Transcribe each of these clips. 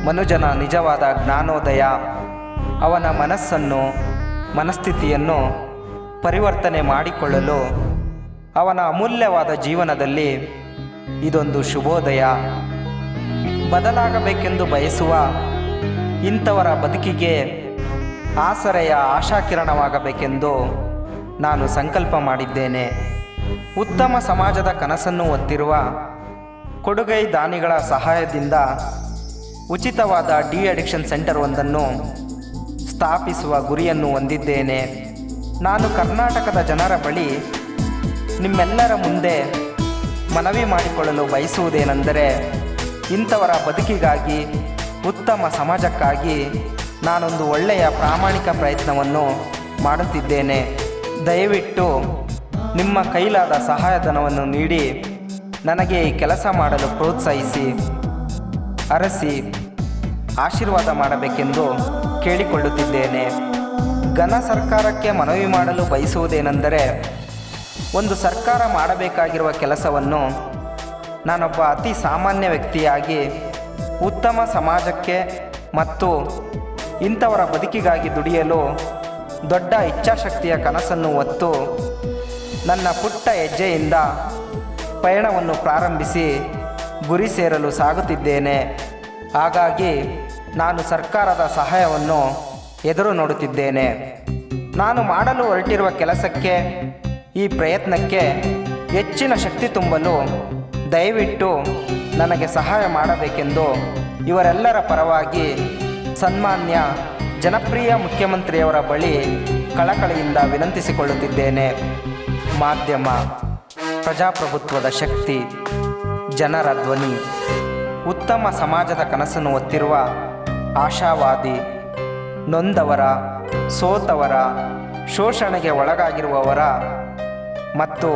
ಮನುಜನ ನಿಜವಾದ ಜ್ಞಾನೋದಯ, ಅವನ ಮನಸ್ಥಿತಿಯನ್ನು ಪರಿವರ್ತನೆ ಮಾಡಿಕೊಳ್ಳಲು ಅವನ ಅಮೂಲ್ಯವಾದ ಜೀವನದಲ್ಲಿ ಇದೊಂದು ಶುಭೋದಯ. ಬದಲಾಗಬೇಕೆಂದು ಬಯಸುವ ಇಂಥವರ ಬದುಕಿಗೆ ಆಸರೆಯ ಆಶಾಕಿರಣವಾಗಬೇಕೆಂದು ನಾನು ಸಂಕಲ್ಪ ಮಾಡಿದ್ದೇನೆ. ಉತ್ತಮ ಸಮಾಜದ ಕನಸನ್ನು ಹೊತ್ತಿರುವ ಕೊಡುಗೈ ದಾನಿಗಳ ಸಹಾಯದಿಂದ ಉಚಿತವಾದ ಡಿ-ಅಡಿಕ್ಷನ್ ಸೆಂಟರ್ ಒಂದನ್ನು ಸ್ಥಾಪಿಸುವ ಗುರಿಯನ್ನು ಹೊಂದಿದ್ದೇನೆ. ನಾನು ಕರ್ನಾಟಕದ ಜನರ ಬಳಿ ನಿಮ್ಮೆಲ್ಲರ ಮುಂದೆ ಮನವಿ ಮಾಡಿಕೊಳ್ಳಲು ಬಯಸುವುದೇನೆಂದರೆ, ಇಂಥವರ ಬದುಕಿಗಾಗಿ, ಉತ್ತಮ ಸಮಾಜಕ್ಕಾಗಿ ನಾನೊಂದು ಒಳ್ಳೆಯ ಪ್ರಾಮಾಣಿಕ ಪ್ರಯತ್ನವನ್ನು ಮಾಡುತ್ತಿದ್ದೇನೆ. ದಯವಿಟ್ಟು ನಿಮ್ಮ ಕೈಲಾದ ಸಹಾಯಧನವನ್ನು ನೀಡಿ ನನಗೆ ಈ ಕೆಲಸ ಮಾಡಲು ಪ್ರೋತ್ಸಾಹಿಸಿ, ಅರಸಿ ಆಶೀರ್ವಾದ ಮಾಡಬೇಕೆಂದು ಕೇಳಿಕೊಳ್ಳುತ್ತಿದ್ದೇನೆ. ಘನ ಸರ್ಕಾರಕ್ಕೆ ಮನವಿ ಮಾಡಲು ಬಯಸುವುದೇನೆಂದರೆ, ಒಂದು ಸರ್ಕಾರ ಮಾಡಬೇಕಾಗಿರುವ ಕೆಲಸವನ್ನು ನಾನೊಬ್ಬ ಅತಿ ಸಾಮಾನ್ಯ ವ್ಯಕ್ತಿಯಾಗಿ ಉತ್ತಮ ಸಮಾಜಕ್ಕೆ ಮತ್ತು ಇಂಥವರ ಬದುಕಿಗಾಗಿ ದುಡಿಯಲು ದೊಡ್ಡ ಇಚ್ಛಾಶಕ್ತಿಯ ಕನಸನ್ನು ಹೊತ್ತು ನನ್ನ ಪುಟ್ಟ ಹೆಜ್ಜೆಯಿಂದ ಪಯಣವನ್ನು ಪ್ರಾರಂಭಿಸಿ ಗುರಿ ಸೇರಲು ಸಾಗುತ್ತಿದ್ದೇನೆ. ಹಾಗಾಗಿ ನಾನು ಸರ್ಕಾರದ ಸಹಾಯವನ್ನು ಎದುರು ನೋಡುತ್ತಿದ್ದೇನೆ. ನಾನು ಮಾಡಲು ಹೊರಟಿರುವ ಕೆಲಸಕ್ಕೆ, ಈ ಪ್ರಯತ್ನಕ್ಕೆ ಹೆಚ್ಚಿನ ಶಕ್ತಿ ತುಂಬಲು ದಯವಿಟ್ಟು ನನಗೆ ಸಹಾಯ ಮಾಡಬೇಕೆಂದು ಇವರೆಲ್ಲರ ಪರವಾಗಿ ಸನ್ಮಾನ್ಯ ಜನಪ್ರಿಯ ಮುಖ್ಯಮಂತ್ರಿಯವರ ಬಳಿ ಕಳಕಳಿಯಿಂದ ವಿನಂತಿಸಿಕೊಳ್ಳುತ್ತಿದ್ದೇನೆ. ಮಾಧ್ಯಮ ಪ್ರಜಾಪ್ರಭುತ್ವದ ಶಕ್ತಿ, ಜನರ ಧ್ವನಿ, ಉತ್ತಮ ಸಮಾಜದ ಕನಸನ್ನು ಹೊತ್ತಿರುವ ಆಶಾವಾದಿ, ನೊಂದವರ, ಸೋತವರ, ಶೋಷಣೆಗೆ ಒಳಗಾಗಿರುವವರ ಮತ್ತು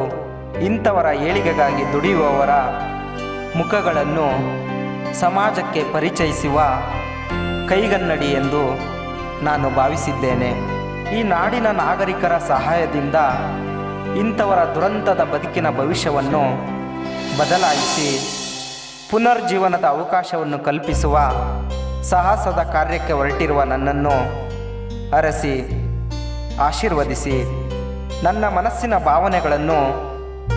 ಇಂಥವರ ಏಳಿಗೆಗಾಗಿ ದುಡಿಯುವವರ ಮುಖಗಳನ್ನು ಸಮಾಜಕ್ಕೆ ಪರಿಚಯಿಸುವ ಕೈಗನ್ನಡಿ ಎಂದು ನಾನು ಭಾವಿಸಿದ್ದೇನೆ. ಈ ನಾಡಿನ ನಾಗರಿಕರ ಸಹಾಯದಿಂದ ಇಂಥವರ ದುರಂತದ ಬದುಕಿನ ಭವಿಷ್ಯವನ್ನು ಬದಲಾಯಿಸಿ ಪುನರ್ಜೀವನದ ಅವಕಾಶವನ್ನು ಕಲ್ಪಿಸುವ ಸಾಹಸದ ಕಾರ್ಯಕ್ಕೆ ಹೊರಟಿರುವ ನನ್ನನ್ನು ಅರಸಿ ಆಶೀರ್ವದಿಸಿ ನನ್ನ ಮನಸ್ಸಿನ ಭಾವನೆಗಳನ್ನು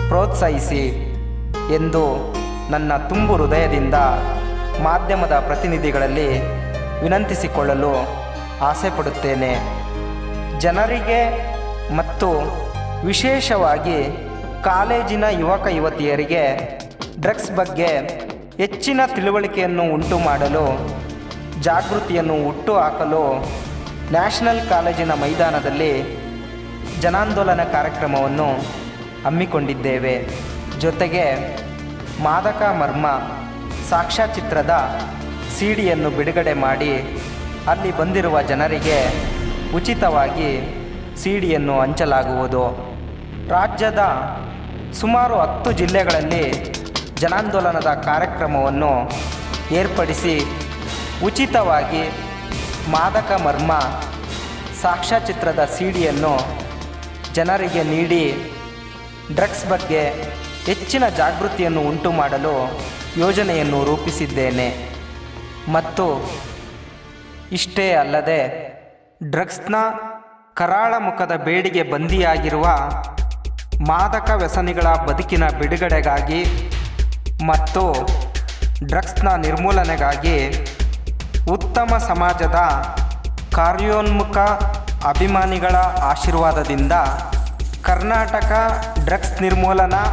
ಪ್ರೋತ್ಸಾಹಿಸಿ ಎಂದು ನನ್ನ ತುಂಬು ಹೃದಯದಿಂದ ಮಾಧ್ಯಮದ ಪ್ರತಿನಿಧಿಗಳಲ್ಲಿ ವಿನಂತಿಸಿಕೊಳ್ಳಲು ಆಸೆಪಡುತ್ತೇನೆ. ಜನರಿಗೆ ಮತ್ತು ವಿಶೇಷವಾಗಿ ಕಾಲೇಜಿನ ಯುವಕ ಯುವತಿಯರಿಗೆ ಡ್ರಗ್ಸ್ ಬಗ್ಗೆ ಹೆಚ್ಚಿನ ತಿಳುವಳಿಕೆಯನ್ನು ಉಂಟು ಮಾಡಲು, ಜಾಗೃತಿಯನ್ನು ಹುಟ್ಟುಹಾಕಲು ನ್ಯಾಷನಲ್ ಕಾಲೇಜಿನ ಮೈದಾನದಲ್ಲಿ ಜನಾಂದೋಲನ ಕಾರ್ಯಕ್ರಮವನ್ನು ಹಮ್ಮಿಕೊಂಡಿದ್ದೇವೆ. ಜೊತೆಗೆ ಮಾದಕ ಮರ್ಮ ಸಾಕ್ಷ್ಯಚಿತ್ರದ ಸಿಡಿಯನ್ನು ಬಿಡುಗಡೆ ಮಾಡಿ ಅಲ್ಲಿ ಬಂದಿರುವ ಜನರಿಗೆ ಉಚಿತವಾಗಿ ಸಿಡಿಯನ್ನು ಹಂಚಲಾಗುವುದು. ರಾಜ್ಯದ ಸುಮಾರು 10 ಜಿಲ್ಲೆಗಳಲ್ಲಿ ಜನಾಂದೋಲನದ ಕಾರ್ಯಕ್ರಮವನ್ನು ಏರ್ಪಡಿಸಿ ಉಚಿತವಾಗಿ ಮಾದಕ ಮರ್ಮ ಸಾಕ್ಷ್ಯಚಿತ್ರದ ಸಿಡಿಯನ್ನು ಜನರಿಗೆ ನೀಡಿ ಡ್ರಗ್ಸ್ ಬಗ್ಗೆ ಹೆಚ್ಚಿನ ಜಾಗೃತಿಯನ್ನು ಉಂಟು ಮಾಡಲು ಯೋಜನೆಯನ್ನು ರೂಪಿಸಿದ್ದೇನೆ. ಮತ್ತು ಇಷ್ಟೇ ಅಲ್ಲದೆ ಡ್ರಗ್ಸ್ನ ಕರಾಳ ಮುಖದ ಬೇಡಿಗೆ ಬಂದಿಯಾಗಿರುವ ಮಾದಕ ವ್ಯಸನಿಗಳ ಬದುಕಿನ ಬಿಡುಗಡೆಗಾಗಿ ಮತ್ತು ಡ್ರಗ್ಸ್ನ ನಿರ್ಮೂಲನೆಗಾಗಿ ಉತ್ತಮ ಸಮಾಜದ ಕಾರ್ಯೋನ್ಮುಖ ಅಭಿಮಾನಿಗಳ ಆಶೀರ್ವಾದದಿಂದ ಕರ್ನಾಟಕ ಡ್ರಗ್ಸ್ ನಿರ್ಮೂಲನಾ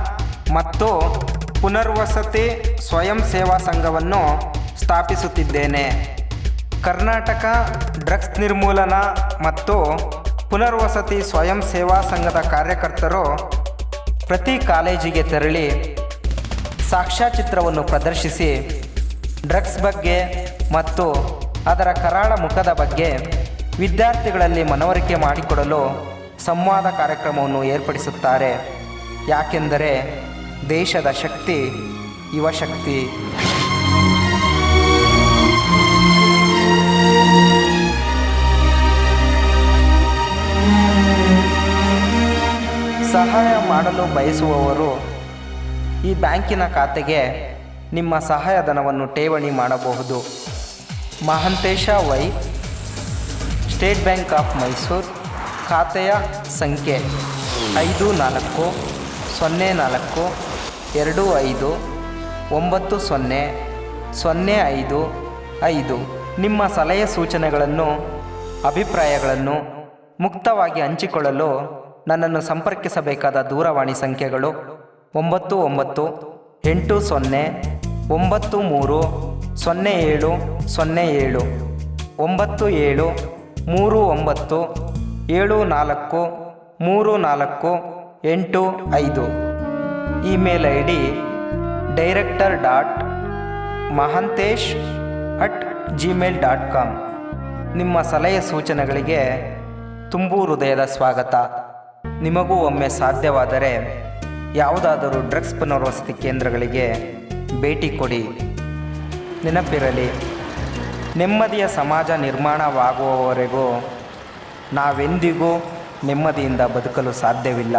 ಮತ್ತು ಪುನರ್ವಸತಿ ಸ್ವಯಂ ಸೇವಾ ಸಂಘವನ್ನು ಸ್ಥಾಪಿಸುತ್ತಿದ್ದೇನೆ. ಕರ್ನಾಟಕ ಡ್ರಗ್ಸ್ ನಿರ್ಮೂಲನಾ ಮತ್ತು ಪುನರ್ವಸತಿ ಸ್ವಯಂ ಸೇವಾ ಸಂಘದ ಕಾರ್ಯಕರ್ತರು ಪ್ರತಿ ಕಾಲೇಜಿಗೆ ತೆರಳಿ ಸಾಕ್ಷ್ಯಚಿತ್ರವನ್ನು ಪ್ರದರ್ಶಿಸಿ ಡ್ರಗ್ಸ್ ಬಗ್ಗೆ ಮತ್ತು ಅದರ ಕರಾಳ ಮುಖದ ಬಗ್ಗೆ ವಿದ್ಯಾರ್ಥಿಗಳಲ್ಲಿ ಮನವರಿಕೆ ಮಾಡಿಕೊಡಲು ಸಂವಾದ ಕಾರ್ಯಕ್ರಮವನ್ನು ಏರ್ಪಡಿಸುತ್ತಾರೆ. ಯಾಕೆಂದರೆ ದೇಶದ ಶಕ್ತಿ ಯುವಶಕ್ತಿ. ಸಹಾಯ ಮಾಡಲು ಬಯಸುವವರು ಈ ಬ್ಯಾಂಕಿನ ಖಾತೆಗೆ ನಿಮ್ಮ ಸಹಾಯಧನವನ್ನು ಠೇವಣಿ ಮಾಡಬಹುದು. Mahantesha Y, State Bank of Mysore, ಖಾತೆಯ ಸಂಖ್ಯೆ 5404259005. ನಿಮ್ಮ ಸಲಹೆ ಸೂಚನೆಗಳನ್ನು, ಅಭಿಪ್ರಾಯಗಳನ್ನು ಮುಕ್ತವಾಗಿ ಹಂಚಿಕೊಳ್ಳಲು ನನ್ನನ್ನು ಸಂಪರ್ಕಿಸಬೇಕಾದ ದೂರವಾಣಿ ಸಂಖ್ಯೆಗಳು 9990930707 9739743485. Email I D director.mahantesh@gmail.com. ನಿಮ್ಮ ಸಲಹೆ ಸೂಚನೆಗಳಿಗೆ ತುಂಬು ಹೃದಯದ ಸ್ವಾಗತ. ನಿಮಗೂ ಒಮ್ಮೆ ಸಾಧ್ಯವಾದರೆ ಯಾವುದಾದರೂ ಡ್ರಗ್ಸ್ ಪುನರ್ವಸತಿ ಕೇಂದ್ರಗಳಿಗೆ ಭೇಟಿ ಕೊಡಿ. ನೆನಪಿರಲಿ, ನೆಮ್ಮದಿಯ ಸಮಾಜ ನಿರ್ಮಾಣವಾಗುವವರೆಗೂ ನಾವೆಂದಿಗೂ ನೆಮ್ಮದಿಯಿಂದ ಬದುಕಲು ಸಾಧ್ಯವಿಲ್ಲ.